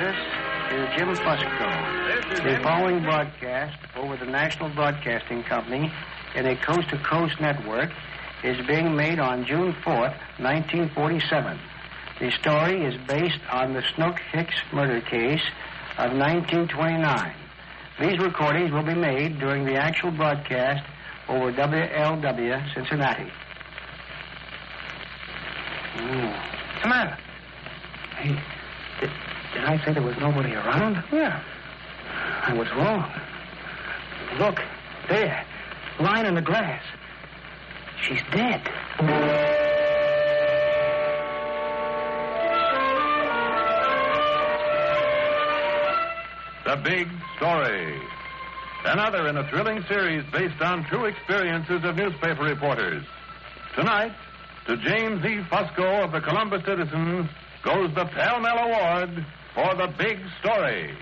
This is Jim Fusco. The following broadcast over the National Broadcasting Company in a coast-to-coast network is being made on June 4th, 1947. The story is based on the Snook Hicks murder case of 1929. These recordings will be made during the actual broadcast over WLW Cincinnati. What's the matter? Hey, did I say there was nobody around? Yeah. I was wrong. Look, there, lying in the grass. She's dead. The Big Story. Another in a thrilling series based on true experiences of newspaper reporters. Tonight, to James E. Fusco of the Columbus Citizen goes the Pell Mell Award for The Big Story.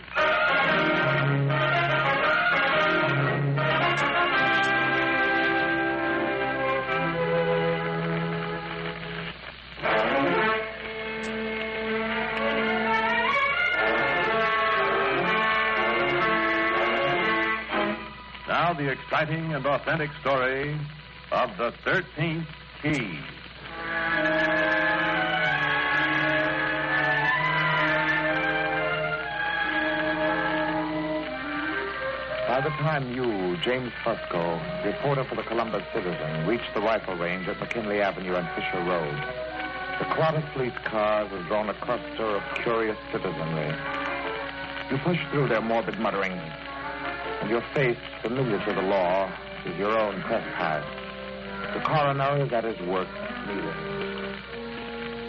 Now the exciting and authentic story of the 13th Key. By the time you, James Fusco, reporter for the Columbus Citizen, reached the rifle range at McKinley Avenue and Fisher Road, the crowd of police cars has drawn a cluster of curious citizenry. You push through their morbid mutterings, and your face, familiar to the law, is your own trespass. The coroner is at his work, kneeling.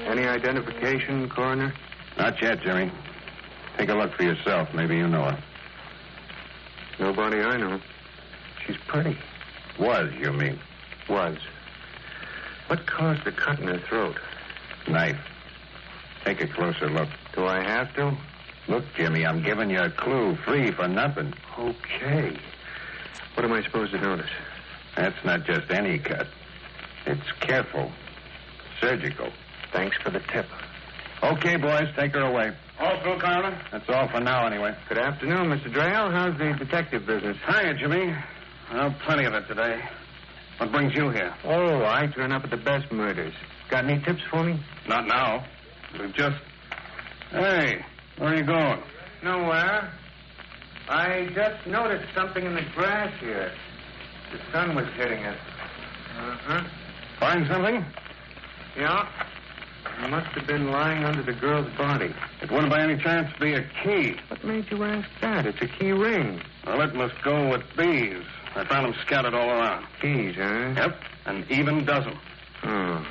Any identification, Coroner? Not yet, Jimmy. Take a look for yourself. Maybe you know her. Nobody I know. She's pretty. Was, you mean? Was. What caused the cut in her throat? Knife. Take a closer look. Do I have to? Look, Jimmy, I'm giving you a clue. Free for nothing. Okay. What am I supposed to notice? That's not just any cut. It's careful. Surgical. Thanks for the tip. Okay, boys, take her away. All through, Coroner? That's all for now, anyway. Good afternoon, Mr. Drayle. How's the detective business? Hiya, Jimmy. Well, plenty of it today. What brings you here? Oh, I turn up at the best murders. Got any tips for me? Not now. We've just... Hey, where are you going? Nowhere. I just noticed something in the grass here. The sun was hitting it. Uh-huh. Find something? Yeah. It must have been lying under the girl's body. It wouldn't by any chance be a key. What made you ask that? It's a key ring. Well, it must go with these. I found them scattered all around. Keys, huh? Yep, an even dozen. Oh.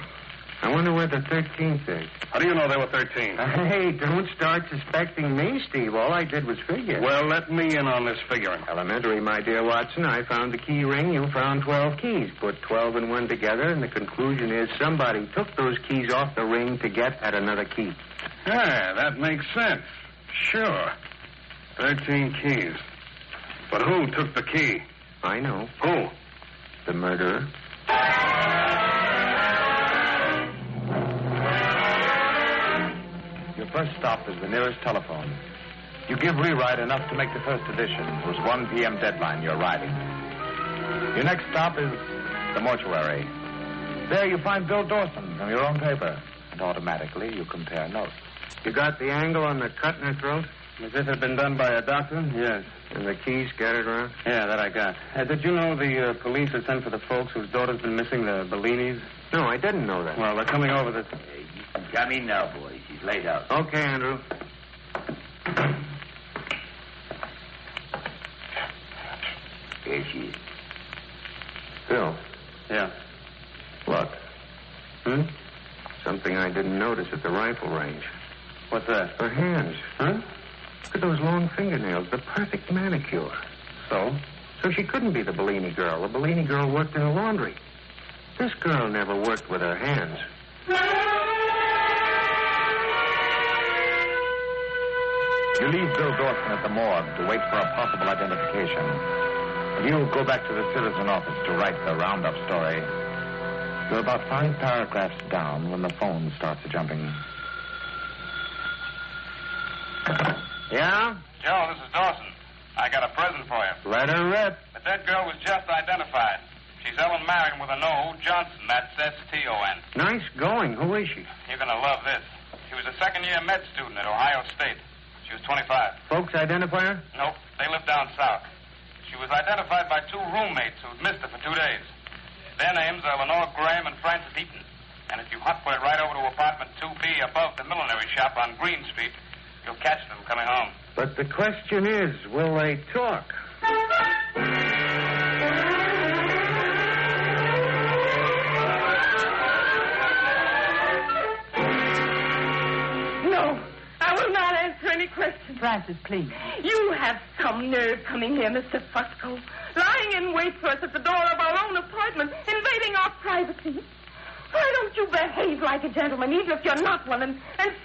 I wonder where the 13th is. How do you know they were 13? Hey, don't start suspecting me, Steve. All I did was figure. Well, let me in on this figuring. Elementary, my dear Watson. I found the key ring. You found 12 keys. Put 12 and 1 together, and the conclusion is somebody took those keys off the ring to get at another key. Yeah, that makes sense. Sure. 13 keys. But who took the key? I know. Who? The murderer. Your first stop is the nearest telephone. You give rewrite enough to make the first edition. It was 1 p.m. deadline. You're riding. Your next stop is the mortuary. There you find Bill Dawson from your own paper. And automatically you compare notes. You got the angle on the cut in her throat? As if it had been done by a doctor? Yes. And the keys scattered around? Yeah, that I got. Did you know the police had sent for the folks whose daughter's been missing, the Bellinis? No, I didn't know that. Well, they're coming over this... Come in now, boys. She's laid out. Okay, Andrew. Here she is. Bill. Yeah. What? Something I didn't notice at the rifle range. What's that? Her hands. Huh? Look at those long fingernails. The perfect manicure. So? So she couldn't be the Bellini girl. The Bellini girl worked in a laundry. This girl never worked with her hands. You leave Bill Dawson at the morgue to wait for a possible identification. And you go back to the Citizen office to write the roundup story. You're about 5 paragraphs down when the phone starts jumping. Yeah? Joe, this is Dawson. I got a present for you. Let her rip. The dead girl was just identified. She's Ellen Marion with a no, Johnson. That's S-T-O-N. Nice going. Who is she? You're going to love this. She was a second-year med student at Ohio State. She was 25. Folks identify her? Nope, they live down south. She was identified by two roommates who'd missed her for 2 days. Their names are Lenore Graham and Frances Eaton. And if you hot foot it right over to apartment 2B above the millinery shop on Green Street, you'll catch them coming home. But the question is, will they talk? No, I will not answer any questions. Francis, please. You have some nerve coming here, Mr. Fusco. Lying in wait for us at the door of our own apartment, invading our privacy. Why don't you behave like a gentleman, even if you're not one, and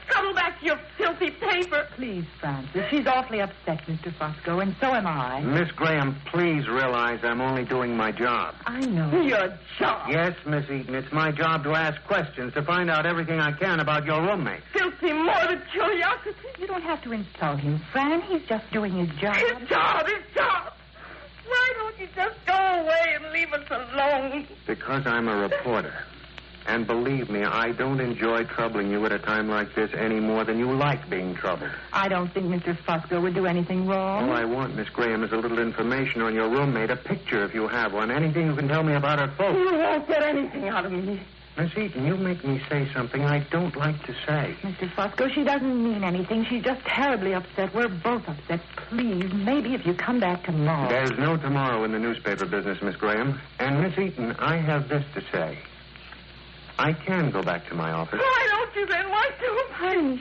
scuttle back to your filthy paper? Please, Francis. She's awfully upset, Mr. Fusco, and so am I. Miss Graham, please realize I'm only doing my job. I know. Your job. Yes, Miss Eaton, it's my job to ask questions, to find out everything I can about your roommate. Filthy morbid curiosity. You don't have to insult him, Fran. He's just doing his job. His job. Why don't you just go away and leave us alone? Because I'm a reporter. And believe me, I don't enjoy troubling you at a time like this any more than you like being troubled. I don't think Mr. Fusco would do anything wrong. All I want, Miss Graham, is a little information on your roommate, a picture if you have one, anything you can tell me about her folks. You won't get anything out of me. Miss Eaton, you make me say something I don't like to say. Mr. Fusco, she doesn't mean anything. She's just terribly upset. We're both upset. Please, maybe if you come back tomorrow. There's no tomorrow in the newspaper business, Miss Graham. And, Miss Eaton, I have this to say. I can go back to my office. Why don't you then? Why don't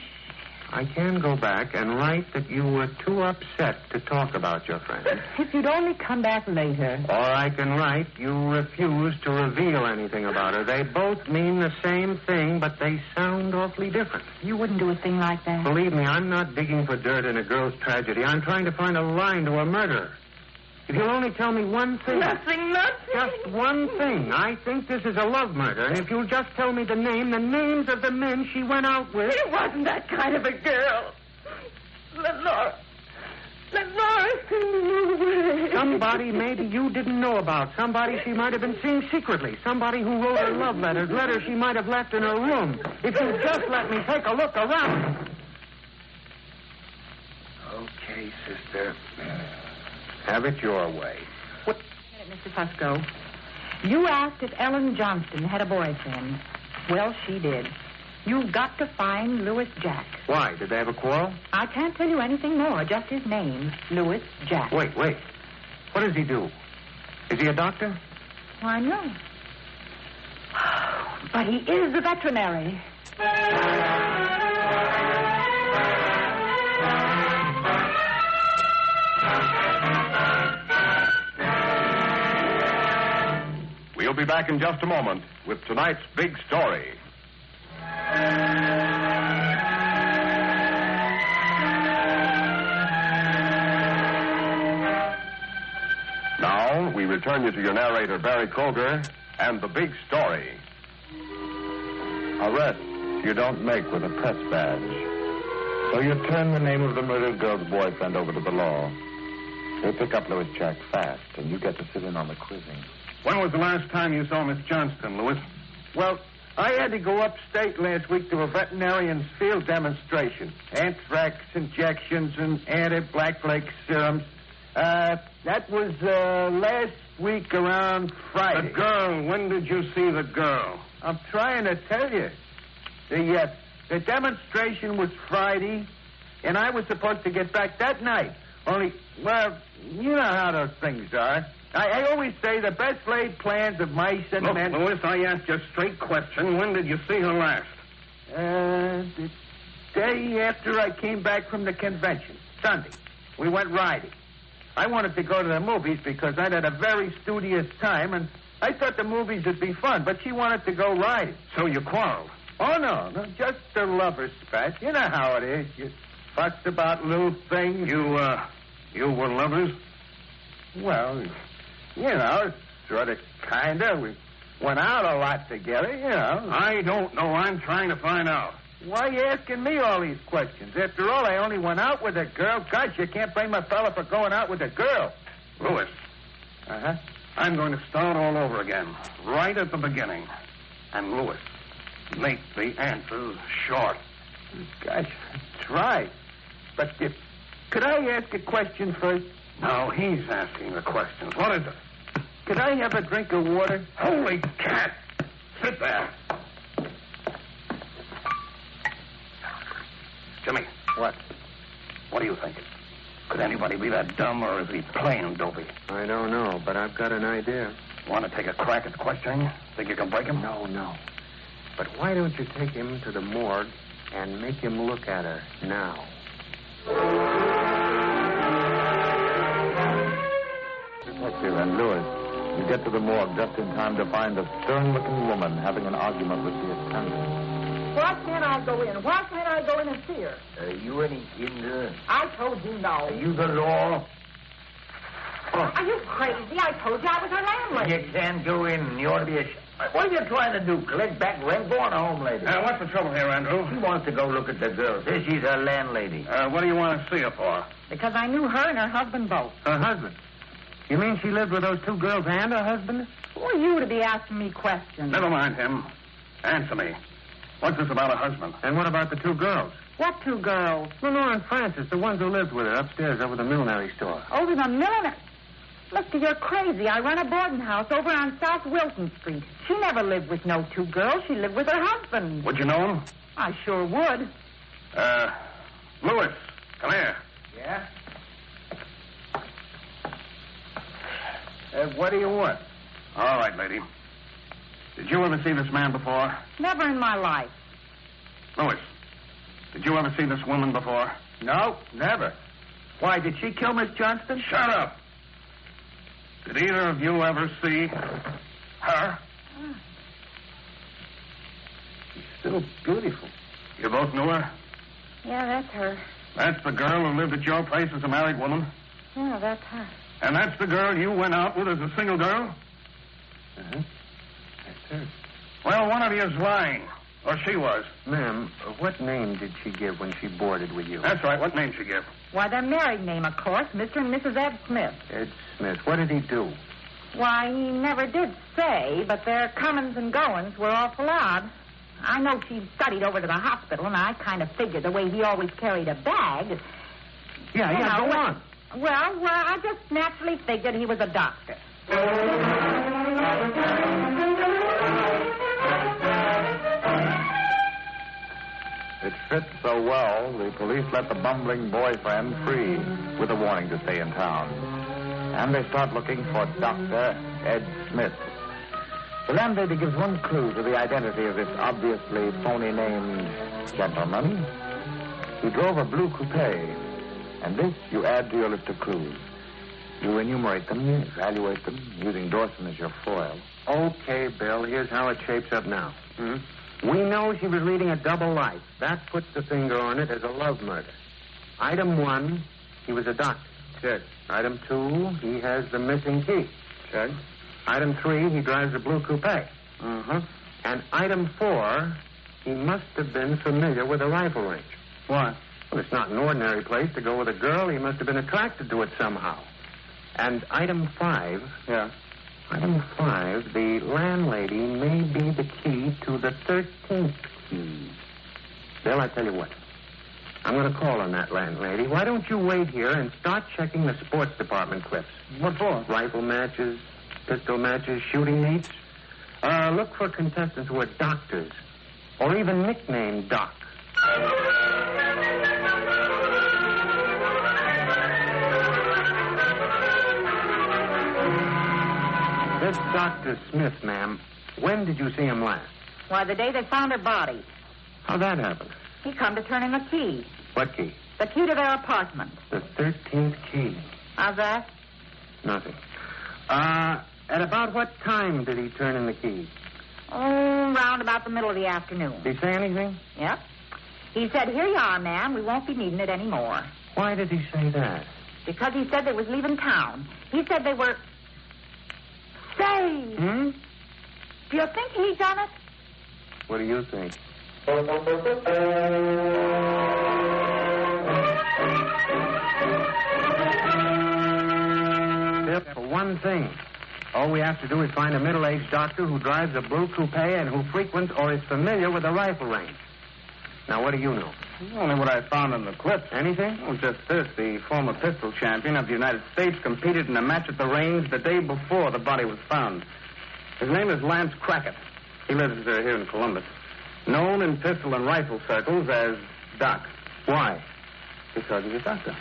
I can go back and write that you were too upset to talk about your friend. If you'd only come back later. Or I can write you refuse to reveal anything about her. They both mean the same thing, but they sound awfully different. You wouldn't do a thing like that? Believe me, I'm not digging for dirt in a girl's tragedy. I'm trying to find a line to a murder. If you'll only tell me one thing. Nothing. Just one thing. I think this is a love murder. And if you'll just tell me the names of the men she went out with. She wasn't that kind of a girl. Lenora sent me away. Somebody maybe you didn't know about. Somebody she might have been seeing secretly. Somebody who wrote her love letters. Letters she might have left in her room. If you'll just let me take a look around. Okay, sister. Have it your way. Wait a minute, Mr. Fusco. You asked if Ellen Johnston had a boyfriend. Well, she did. You've got to find Louis Jack. Why? Did they have a quarrel? I can't tell you anything more, just his name, Louis Jack. Wait. What does he do? Is he a doctor? Why, no. But he is a veterinary. We'll be back in just a moment with tonight's big story. Now, we return you to your narrator, Barry Kroger, and the big story. Arrest you don't make with a press badge. So you turn the name of the murdered girl's boyfriend over to the law. They pick up Louis Jack fast, and you get to sit in on the quizzing. When was the last time you saw Miss Johnston, Louis? Well, I had to go upstate last week to a veterinarian's field demonstration. Anthrax injections and anti-blackleg serums. That was last week around Friday. The girl, when did you see the girl? I'm trying to tell you. The demonstration was Friday, and I was supposed to get back that night. Only, well, you know how those things are. I always say the best laid plans of mice and Look, men... Louis, I asked you a straight question. When did you see her last? The day after I came back from the convention. Sunday. We went riding. I wanted to go to the movies because I'd had a very studious time, and I thought the movies would be fun, but she wanted to go riding. So you quarreled? Oh, no, just a lover's spat. You know how it is. You fuss about little things. You were lovers? Well, you know, sort of, kind of. We went out a lot together, you know. I don't know. I'm trying to find out. Why are you asking me all these questions? After all, I only went out with a girl. Gosh, you can't blame a fella for going out with a girl. Louis. Uh-huh. I'm going to start all over again, right at the beginning. And, Louis, make the answers short. Gosh, try. But could I ask a question first? Now, he's asking the questions. What is it? Could I have a drink of water? Holy cat! Sit there. Jimmy. What? What do you think? Could anybody be that dumb, or is he plain dopey? I don't know, but I've got an idea. Want to take a crack at questioning? Think you can break him? No. But why don't you take him to the morgue and make him look at her now? Detective and Lewis, you get to the morgue just in time to find a stern-looking woman having an argument with the attendant. Why can't I go in? Why can't I go in and see her? Are you any hinder? I told you no. Are you the law? Are you crazy? I told you I was her landlady. You can't go in. You ought to be What are you trying to do? Collect back rent? Go on home, lady. What's the trouble here, Andrew? She wants to go look at the girl. Says she's her landlady. What do you want to see her for? Because I knew her and her husband both. Her husband? You mean she lived with those two girls and her husband? Who are you to be asking me questions? Never mind him. Answer me. What's this about a husband? And what about the two girls? What two girls? Lenore and Frances, the ones who lived with her upstairs over the millinery store. Over the milliner. Look, you're crazy. I run a boarding house over on South Wilson Street. She never lived with no two girls. She lived with her husband. Would you know him? I sure would. Louis, come here. Yeah? What do you want? All right, lady. Did you ever see this man before? Never in my life. Louis, did you ever see this woman before? No, never. Why, did she kill Miss Johnston? Shut up. Did either of you ever see her? She's so beautiful. You both knew her? Yeah, that's her. That's the girl who lived at your place as a married woman? Yeah, that's her. And that's the girl you went out with as a single girl? Uh-huh. That's her. Well, one of you is lying. Or she was. Ma'am, what name did she give when she boarded with you? That's right. What name she give? Why, their married name, of course, Mr. and Mrs. Ed Smith. Ed Smith. What did he do? Why, he never did say, but their comings and goings were awful odd. I know she studied over to the hospital, and I kind of figured the way he always carried a bag. Yeah, go on. Well, I just naturally figured he was a doctor. It fits so well, the police let the bumbling boyfriend free with a warning to stay in town. And they start looking for Dr. Ed Smith. The landlady gives one clue to the identity of this obviously phony named gentleman. He drove a blue coupe, and this you add to your list of clues. You enumerate them, evaluate them, using Dawson as your foil. Okay, Bill, here's how it shapes up now. We know she was leading a double life. That puts the finger on it as a love murder. Item 1, he was a doctor. Check. Item 2, he has the missing key. Check. Item 3, he drives a blue coupe. And item 4, he must have been familiar with a rifle range. Why? Well, it's not an ordinary place to go with a girl. He must have been attracted to it somehow. And item 5... Yeah. Item 5, the landlady may be the key to the 13th key. Bill, I tell you what. I'm going to call on that landlady. Why don't you wait here and start checking the sports department clips? What for? Rifle matches, pistol matches, shooting meets. Look for contestants who are doctors, or even nicknamed Doc. This Dr. Smith, ma'am, when did you see him last? Why, the day they found her body. How'd that happen? He come to turn in the key. What key? The key to their apartment. The 13th key. How's that? Nothing. At about what time did he turn in the key? Oh, round about the middle of the afternoon. Did he say anything? Yep. He said, "Here you are, ma'am. We won't be needing it anymore." Why did he say that? Because he said they was leaving town. He said they were... Say! Hmm? Do you think he done it? What do you think? For one thing, all we have to do is find a middle-aged doctor who drives a blue coupe and who frequents or is familiar with the rifle range. Now, what do you know? Only what I found in the clips. Anything? Well, just this. The former pistol champion of the United States competed in a match at the range the day before the body was found. His name is Lance Crackett. He lives here in Columbus. Known in pistol and rifle circles as Doc. Why? Because he's a doctor.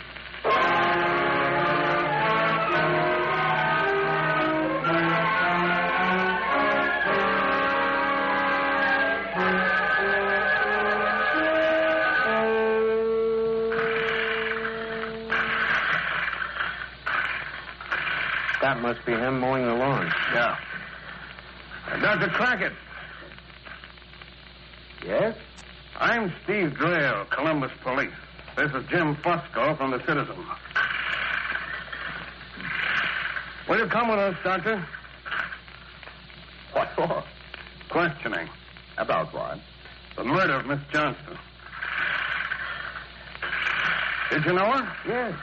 That must be him mowing the lawn. Yeah. Dr. Crackett. Yes? I'm Steve Drayle, Columbus Police. This is Jim Fusco from the Citizen. Will you come with us, Doctor? What for? Questioning. About what? The murder of Miss Johnston. Did you know her? Yes.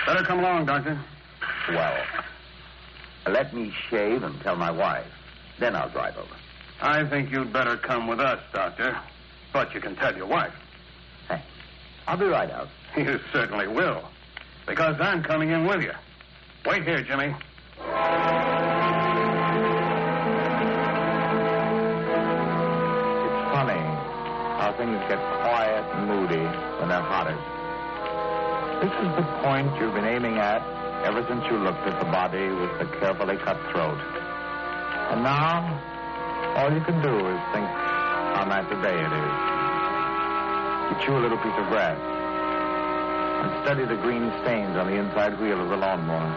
Better come along, Doctor. Well, let me shave and tell my wife. Then I'll drive over. I think you'd better come with us, Doctor. But you can tell your wife. Hey, I'll be right out. You certainly will. Because I'm coming in with you. Wait here, Jimmy. It's funny how things get quiet and moody when they're hottest. This is the point you've been aiming at ever since you looked at the body with the carefully cut throat. And now, all you can do is think how nice a day it is. You chew a little piece of grass and study the green stains on the inside wheel of the lawnmower.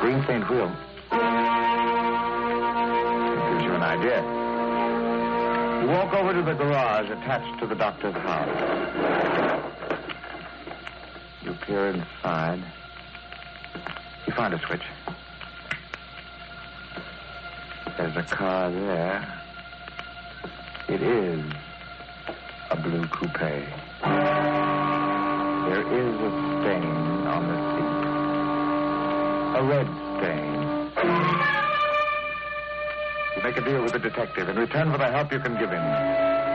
Green stained wheel. It gives you an idea. You walk over to the garage attached to the doctor's house. You peer inside. You find a switch. There's a car there. It is a blue coupe. There is a stain on the seat. A red stain. You make a deal with the detective in return for the help you can give him.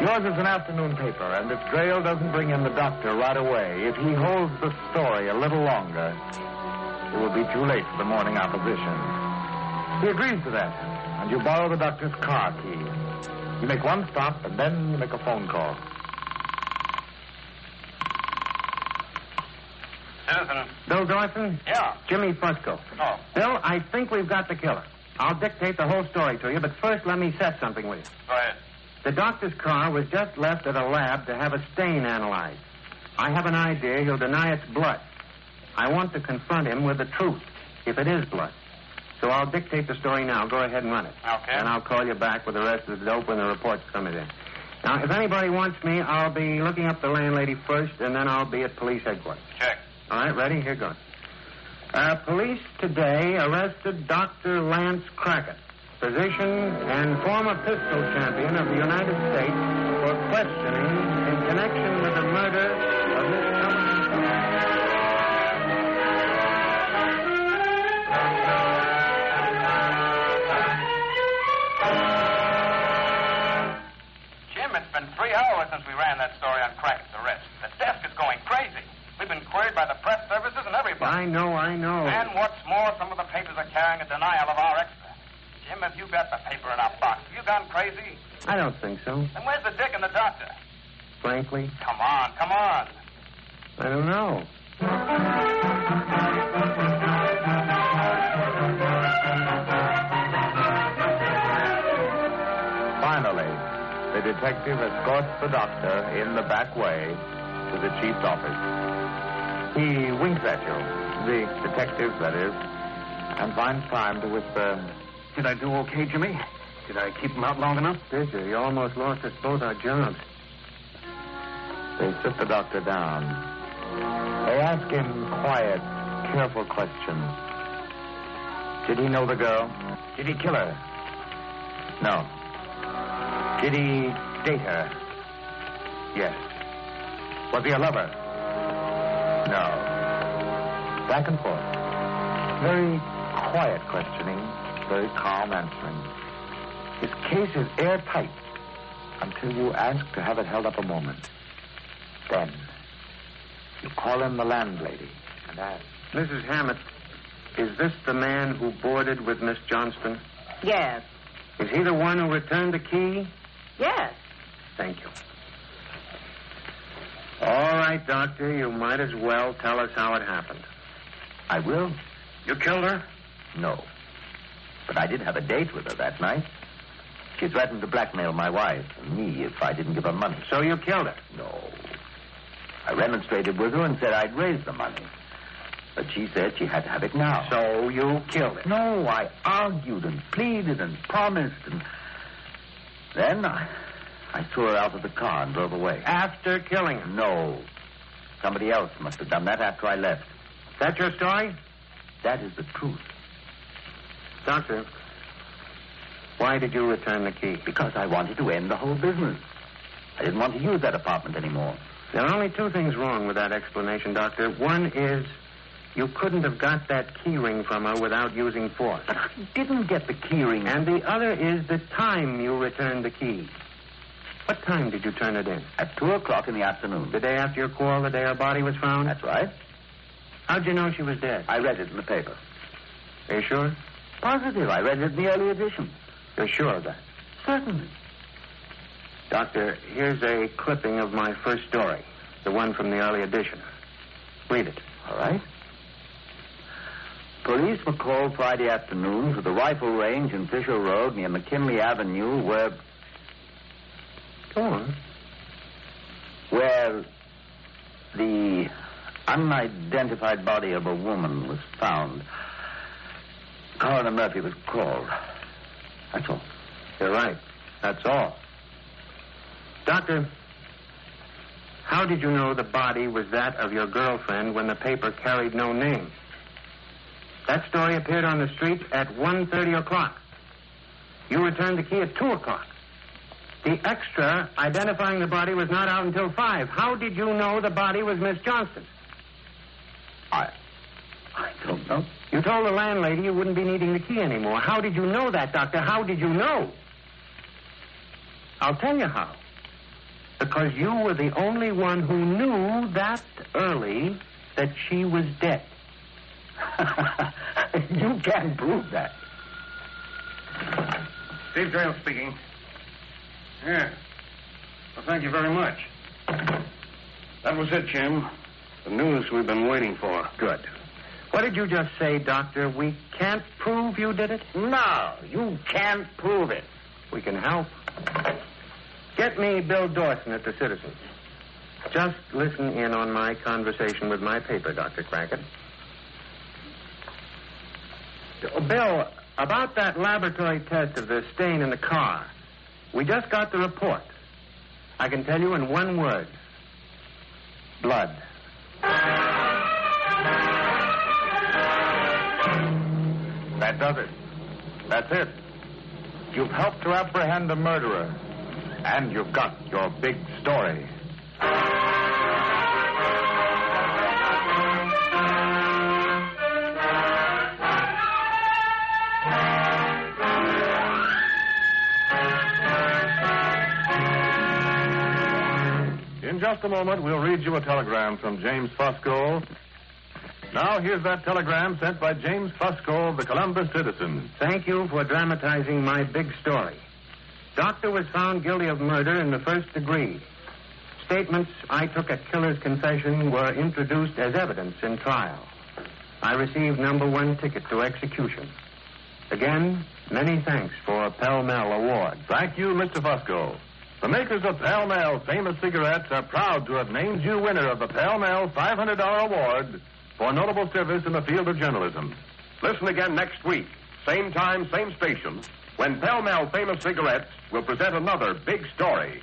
Yours is an afternoon paper, and if Drayle doesn't bring in the doctor right away, if he holds the story a little longer, it will be too late for the morning opposition. He agrees to that, and you borrow the doctor's car key. You make one stop, and then you make a phone call. Citizen. Bill Dawson? Yeah. Jimmy Fusco. Oh. Bill, I think we've got the killer. I'll dictate the whole story to you, but first let me set something with you. Go ahead. The doctor's car was just left at a lab to have a stain analyzed. I have an idea he'll deny it's blood. I want to confront him with the truth, if it is blood. So I'll dictate the story now. Go ahead and run it. Okay. And I'll call you back with the rest of the dope when the report's coming in. Now, if anybody wants me, I'll be looking up the landlady first, and then I'll be at police headquarters. Check. All right, ready? Here goes. Police today arrested Dr. Lance Crackett, physician and former pistol champion of the United States, for questioning in connection with the murder of Miss Jim, it's been 3 hours since we ran that story on Crackett's arrest. The desk is going crazy. We've been queried by the press services and everybody. I know. And what's more, some of the papers are carrying a denial of our expert. Jim, have you got the paper in our box? Have you gone crazy? I don't think so. Then where's the dick and the doctor? Frankly, Come on. I don't know. Finally, the detective escorts the doctor in the back way to the chief's office. He winks at you, the detective, that is, and finds time to whisper, Did I do okay, Jimmy? Did I keep him out long enough? Did you? You almost lost us both our jobs. They sit the doctor down. They ask him quiet, careful questions. Did he know the girl? Did he kill her? No. Did he date her? Yes. Was he a lover? No. Back and forth. Very quiet questioning, very calm answering. His case is airtight until you ask to have it held up a moment. Then you call in the landlady and ask. Mrs. Hammett, is this the man who boarded with Miss Johnston? Yes. Is he the one who returned the key? Yes. Thank you. All right, Doctor, you might as well tell us how it happened. I will. You killed her? No. But I did have a date with her that night. She threatened to blackmail my wife and me if I didn't give her money. So you killed her? No. I remonstrated with her and said I'd raise the money. But she said she had to have it now. So you killed her? No, I argued and pleaded and promised and... Then I threw her out of the car and drove away. After killing her? No. Somebody else must have done that after I left. Is that your story? That is the truth. Doctor, why did you return the key? Because I wanted to end the whole business. I didn't want to use that apartment anymore. There are only two things wrong with that explanation, Doctor. One is you couldn't have got that key ring from her without using force. But I didn't get the key ring. And the other is the time you returned the key. What time did you turn it in? At 2:00 in the afternoon. The day after your quarrel, the day her body was found? That's right. How'd you know she was dead? I read it in the paper. Are you sure? Positive. I read it in the early edition. You're sure of that? Certainly. Doctor, here's a clipping of my first story, the one from the early edition. Read it. All right. Police were called Friday afternoon to the rifle range in Fisher Road near McKinley Avenue where... Go on. Where the unidentified body of a woman was found. Coroner Murphy was called. That's all. You're right. That's all. Doctor, how did you know the body was that of your girlfriend when the paper carried no name? That story appeared on the street at 1:30. You returned the key at 2:00. The extra identifying the body was not out until 5. How did you know the body was Miss Johnston? I don't know. You told the landlady you wouldn't be needing the key anymore. How did you know that, Doctor? How did you know? I'll tell you how. Because you were the only one who knew that early that she was dead. You can't prove that. Steve Dale speaking. Yeah. Well, thank you very much. That was it, Jim. The news we've been waiting for. Good. What did you just say, Doctor? We can't prove you did it? No, you can't prove it. We can help. Get me Bill Dawson at the Citizen. Just listen in on my conversation with my paper, Dr. Crackett. Bill, about that laboratory test of the stain in the car. We just got the report. I can tell you in one word. Blood. That does it. That's it. You've helped to apprehend a murderer. And you've got your big story. In just a moment, we'll read you a telegram from James Fusco. Now, here's that telegram sent by James Fusco of the Columbus Citizen. Thank you for dramatizing my big story. Doctor was found guilty of murder in the first degree. Statements I took at killer's confession were introduced as evidence in trial. I received number 1 ticket to execution. Again, many thanks for a Pell Mell award. Thank you, Mr. Fusco. The makers of Pell Mell famous cigarettes are proud to have named you winner of the Pell Mell $500 award for notable service in the field of journalism. Listen again next week, same time, same station, when Pell Mell famous cigarettes will present another big story.